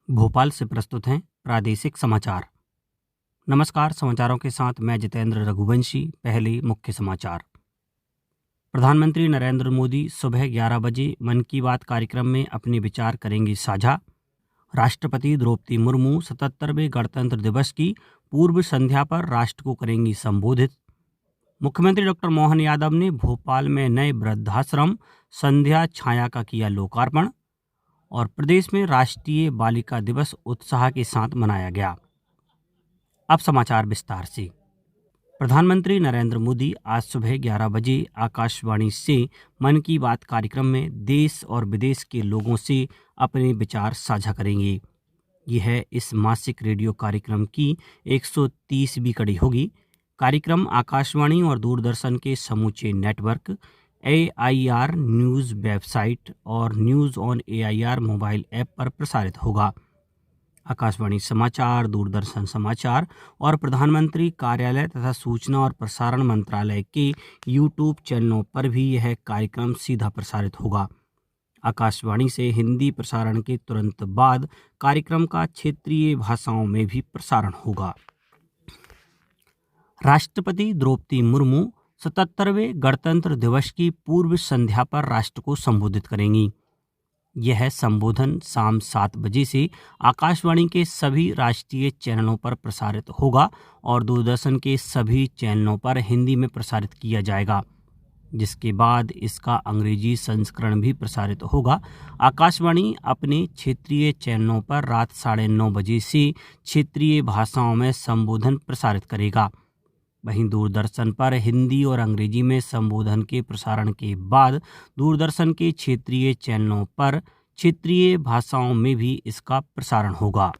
भोपाल से प्रस्तुत हैं प्रादेशिक समाचार। नमस्कार, समाचारों के साथ मैं जितेंद्र रघुवंशी। पहले मुख्य समाचार। प्रधानमंत्री नरेंद्र मोदी सुबह 11 बजे मन की बात कार्यक्रम में अपने विचार करेंगे साझा। राष्ट्रपति द्रौपदी मुर्मू 77वें गणतंत्र दिवस की पूर्व संध्या पर राष्ट्र को करेंगी संबोधित। मुख्यमंत्री डॉक्टर मोहन यादव ने भोपाल में नए वृद्धाश्रम संध्या छाया का किया लोकार्पण। और प्रदेश में राष्ट्रीय बालिका दिवस उत्साह के साथ मनाया गया। अब समाचार विस्तार से। प्रधानमंत्री नरेंद्र मोदी आज सुबह 11 बजे आकाशवाणी से मन की बात कार्यक्रम में देश और विदेश के लोगों से अपने विचार साझा करेंगे। यह इस मासिक रेडियो कार्यक्रम की 130वीं कड़ी होगी। कार्यक्रम आकाशवाणी और दूरदर्शन के समूचे नेटवर्क, AIR न्यूज़ वेबसाइट और news on AIR mobile app पर प्रसारित होगा। आकाशवाणी समाचार, दूरदर्शन समाचार और प्रधानमंत्री कार्यालय तथा सूचना और प्रसारण मंत्रालय के YouTube चैनलों पर भी यह कार्यक्रम सीधा प्रसारित होगा। आकाशवाणी से हिंदी प्रसारण के तुरंत बाद कार्यक्रम का क्षेत्रीय भाषाओं में भी प्रसारण होगा। राष्ट्रपति द्रौपदी मुर्मू 77वें गणतंत्र दिवस की पूर्व संध्या पर राष्ट्र को संबोधित करेंगी। यह संबोधन शाम 7 बजे से आकाशवाणी के सभी राष्ट्रीय चैनलों पर प्रसारित होगा और दूरदर्शन के सभी चैनलों पर हिंदी में प्रसारित किया जाएगा, जिसके बाद इसका अंग्रेजी संस्करण भी प्रसारित होगा। आकाशवाणी अपने क्षेत्रीय चैनलों पर रात 9:30 बजे से क्षेत्रीय भाषाओं में संबोधन प्रसारित करेगा। वहीं दूरदर्शन पर हिंदी और अंग्रेजी में संबोधन के प्रसारण के बाद दूरदर्शन के क्षेत्रीय चैनलों पर क्षेत्रीय भाषाओं में भी इसका प्रसारण होगा।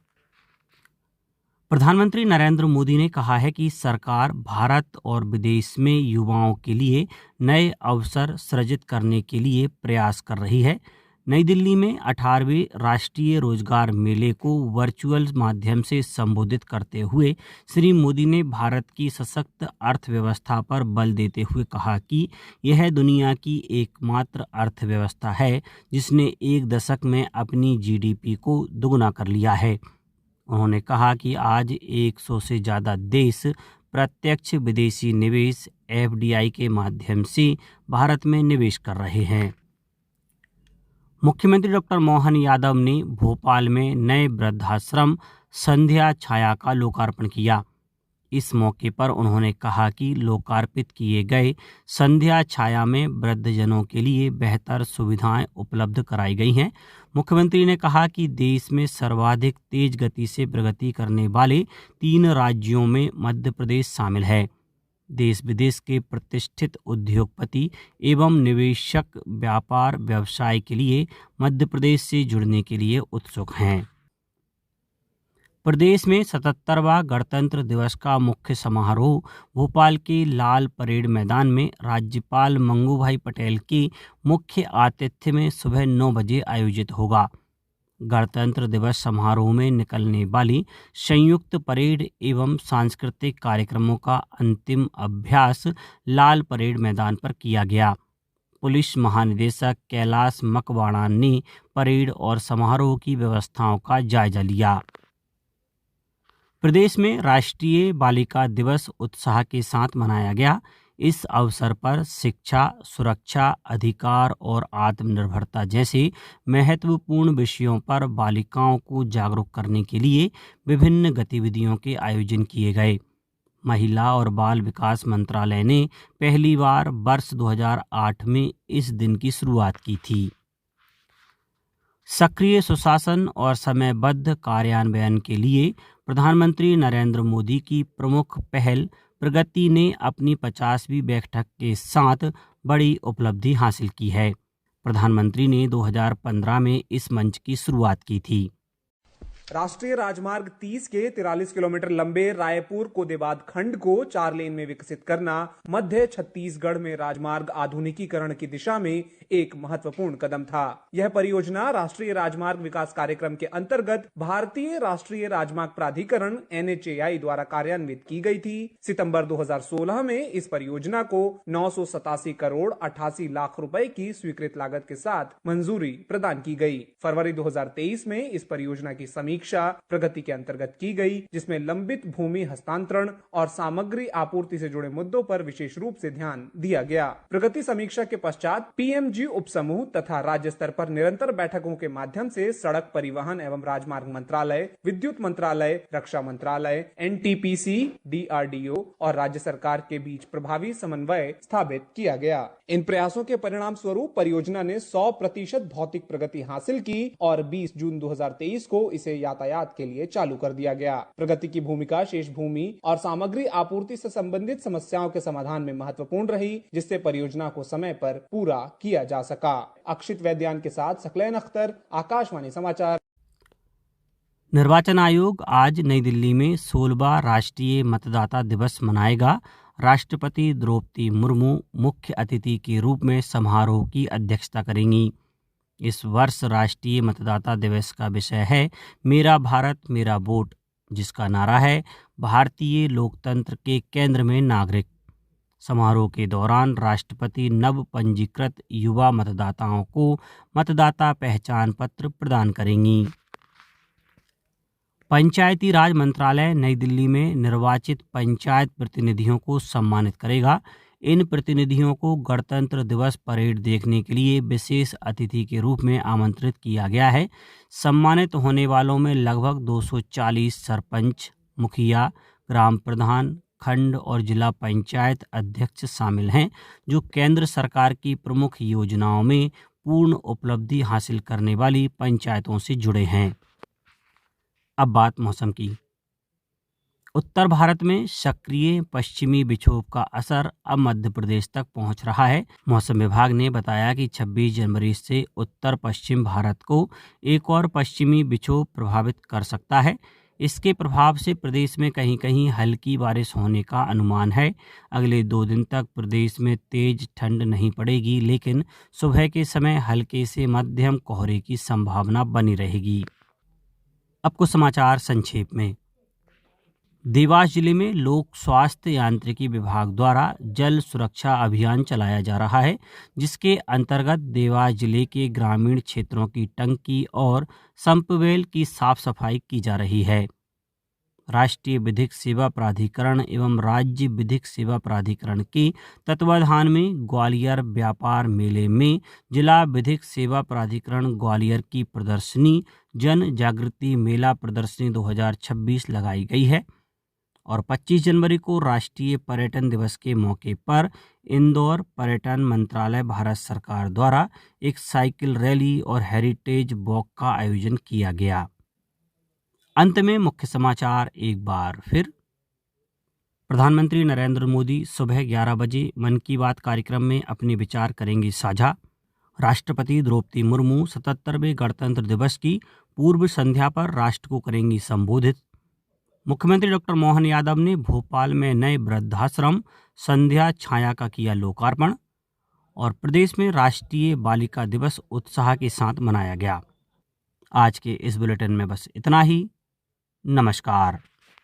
प्रधानमंत्री नरेंद्र मोदी ने कहा है कि सरकार भारत और विदेश में युवाओं के लिए नए अवसर सृजित करने के लिए प्रयास कर रही है। नई दिल्ली में 18वें राष्ट्रीय रोजगार मेले को वर्चुअल माध्यम से संबोधित करते हुए श्री मोदी ने भारत की सशक्त अर्थव्यवस्था पर बल देते हुए कहा कि यह दुनिया की एकमात्र अर्थव्यवस्था है जिसने एक दशक में अपनी GDP को दुगना कर लिया है। उन्होंने कहा कि आज 100 से ज़्यादा देश प्रत्यक्ष विदेशी निवेश FDI के माध्यम से भारत में निवेश कर रहे हैं। मुख्यमंत्री डॉक्टर मोहन यादव ने भोपाल में नए वृद्धाश्रम संध्या छाया का लोकार्पण किया। इस मौके पर उन्होंने कहा कि लोकार्पित किए गए संध्या छाया में वृद्धजनों के लिए बेहतर सुविधाएं उपलब्ध कराई गई हैं। मुख्यमंत्री ने कहा कि देश में सर्वाधिक तेज गति से प्रगति करने वाले 3 राज्यों में मध्य प्रदेश शामिल है। देश विदेश के प्रतिष्ठित उद्योगपति एवं निवेशक व्यापार व्यवसाय के लिए मध्य प्रदेश से जुड़ने के लिए उत्सुक हैं। प्रदेश में 77वां गणतंत्र दिवस का मुख्य समारोह भोपाल के लाल परेड मैदान में राज्यपाल मंगू भाई पटेल के मुख्य आतिथ्य में सुबह 9 बजे आयोजित होगा। गणतंत्र दिवस समारोह में निकलने वाली संयुक्त परेड एवं सांस्कृतिक कार्यक्रमों का अंतिम अभ्यास लाल परेड मैदान पर किया गया। पुलिस महानिदेशक कैलाश मकवाणा ने परेड और समारोह की व्यवस्थाओं का जायजा लिया। प्रदेश में राष्ट्रीय बालिका दिवस उत्साह के साथ मनाया गया। इस अवसर पर शिक्षा, सुरक्षा, अधिकार और आत्मनिर्भरता जैसे महत्वपूर्ण विषयों पर बालिकाओं को जागरूक करने के लिए विभिन्न गतिविधियों के आयोजन किए गए। महिला और बाल विकास मंत्रालय ने पहली बार वर्ष 2008 में इस दिन की शुरुआत की थी। सक्रिय सुशासन और समयबद्ध कार्यान्वयन के लिए प्रधानमंत्री नरेंद्र मोदी की प्रमुख पहल प्रगति ने अपनी 50वीं बैठक के साथ बड़ी उपलब्धि हासिल की है। प्रधानमंत्री ने 2015 में इस मंच की शुरुआत की थी। राष्ट्रीय राजमार्ग 30 के 43 किलोमीटर लंबे रायपुर कोदेबाद खंड को 4 लेन में विकसित करना मध्य छत्तीसगढ़ में राजमार्ग आधुनिकीकरण की दिशा में एक महत्वपूर्ण कदम था। यह परियोजना राष्ट्रीय राजमार्ग विकास कार्यक्रम के अंतर्गत भारतीय राष्ट्रीय राजमार्ग प्राधिकरण NHAI द्वारा कार्यान्वित की गई थी। सितंबर 2016 में इस परियोजना को 987 करोड़ 88 लाख रुपए की स्वीकृत लागत के साथ मंजूरी प्रदान की गई। फरवरी 2023 में इस परियोजना की समीक्षा समीक्षा प्रगति के अंतर्गत की गई, जिसमें लंबित भूमि हस्तांतरण और सामग्री आपूर्ति से जुड़े मुद्दों पर विशेष रूप से ध्यान दिया गया। प्रगति समीक्षा के पश्चात पीएमजी उप समूह तथा राज्य स्तर पर निरंतर बैठकों के माध्यम से सड़क परिवहन एवं राजमार्ग मंत्रालय, विद्युत मंत्रालय, रक्षा मंत्रालय, एनटीपीसी, डीआरडीओ और राज्य सरकार के बीच प्रभावी समन्वय स्थापित किया गया। इन प्रयासों के परिणाम स्वरूप परियोजना ने 100% भौतिक प्रगति हासिल की और 20 जून 2023 को इसे यातायात के लिए चालू कर दिया गया। प्रगति की भूमिका शेष भूमि और सामग्री आपूर्ति से संबंधित समस्याओं के समाधान में महत्वपूर्ण रही, जिससे परियोजना को समय पर पूरा किया जा सका। अक्षित वैद्यान के साथ सकलैन अख्तर, आकाशवाणी समाचार। निर्वाचन आयोग आज नई दिल्ली में 16वां राष्ट्रीय मतदाता दिवस मनाएगा। राष्ट्रपति द्रौपदी मुर्मू मुख्य अतिथि के रूप में समारोह की अध्यक्षता करेंगी। इस वर्ष राष्ट्रीय मतदाता दिवस का विषय है मेरा भारत मेरा वोट, जिसका नारा है भारतीय लोकतंत्र के केंद्र में नागरिक। समारोह के दौरान राष्ट्रपति नव पंजीकृत युवा मतदाताओं को मतदाता पहचान पत्र प्रदान करेंगी। पंचायती राज मंत्रालय नई दिल्ली में निर्वाचित पंचायत प्रतिनिधियों को सम्मानित करेगा। इन प्रतिनिधियों को गणतंत्र दिवस परेड देखने के लिए विशेष अतिथि के रूप में आमंत्रित किया गया है। सम्मानित होने वालों में लगभग 240 सरपंच, मुखिया, ग्राम प्रधान, खंड और जिला पंचायत अध्यक्ष शामिल हैं, जो केंद्र सरकार की प्रमुख योजनाओं में पूर्ण उपलब्धि हासिल करने वाली पंचायतों से जुड़े हैं। अब बात मौसम की। उत्तर भारत में सक्रिय पश्चिमी विक्षोभ का असर अब मध्य प्रदेश तक पहुंच रहा है। मौसम विभाग ने बताया कि 26 जनवरी से उत्तर पश्चिम भारत को एक और पश्चिमी विक्षोभ प्रभावित कर सकता है। इसके प्रभाव से प्रदेश में कहीं कहीं हल्की बारिश होने का अनुमान है। अगले 2 दिन तक प्रदेश में तेज ठंड नहीं पड़ेगी, लेकिन सुबह के समय हल्के से मध्यम कोहरे की संभावना बनी रहेगी। अब कुछ समाचार संक्षेप में। देवास जिले में लोक स्वास्थ्य यांत्रिकी विभाग द्वारा जल सुरक्षा अभियान चलाया जा रहा है, जिसके अंतर्गत देवास जिले के ग्रामीण क्षेत्रों की टंकी और संपवेल की साफ सफाई की जा रही है। राष्ट्रीय विधिक सेवा प्राधिकरण एवं राज्य विधिक सेवा प्राधिकरण के तत्वाधान में ग्वालियर व्यापार मेले में जिला विधिक सेवा प्राधिकरण ग्वालियर की प्रदर्शनी जन जागृति मेला प्रदर्शनी 2026 लगाई गई है और 25 जनवरी को राष्ट्रीय पर्यटन दिवस के मौके पर इंदौर पर्यटन मंत्रालय भारत सरकार द्वारा एक साइकिल रैली और हेरिटेज वॉक का आयोजन किया गया। अंत में मुख्य समाचार एक बार फिर। प्रधानमंत्री नरेंद्र मोदी सुबह 11 बजे मन की बात कार्यक्रम में अपने विचार करेंगे साझा। राष्ट्रपति द्रौपदी मुर्मू 77वें गणतंत्र दिवस की पूर्व संध्या पर राष्ट्र को करेंगी संबोधित। मुख्यमंत्री डॉक्टर मोहन यादव ने भोपाल में नए वृद्धाश्रम संध्या छाया का किया लोकार्पण और प्रदेश में राष्ट्रीय बालिका दिवस उत्साह के साथ मनाया गया। आज के इस बुलेटिन में बस इतना ही। नमस्कार।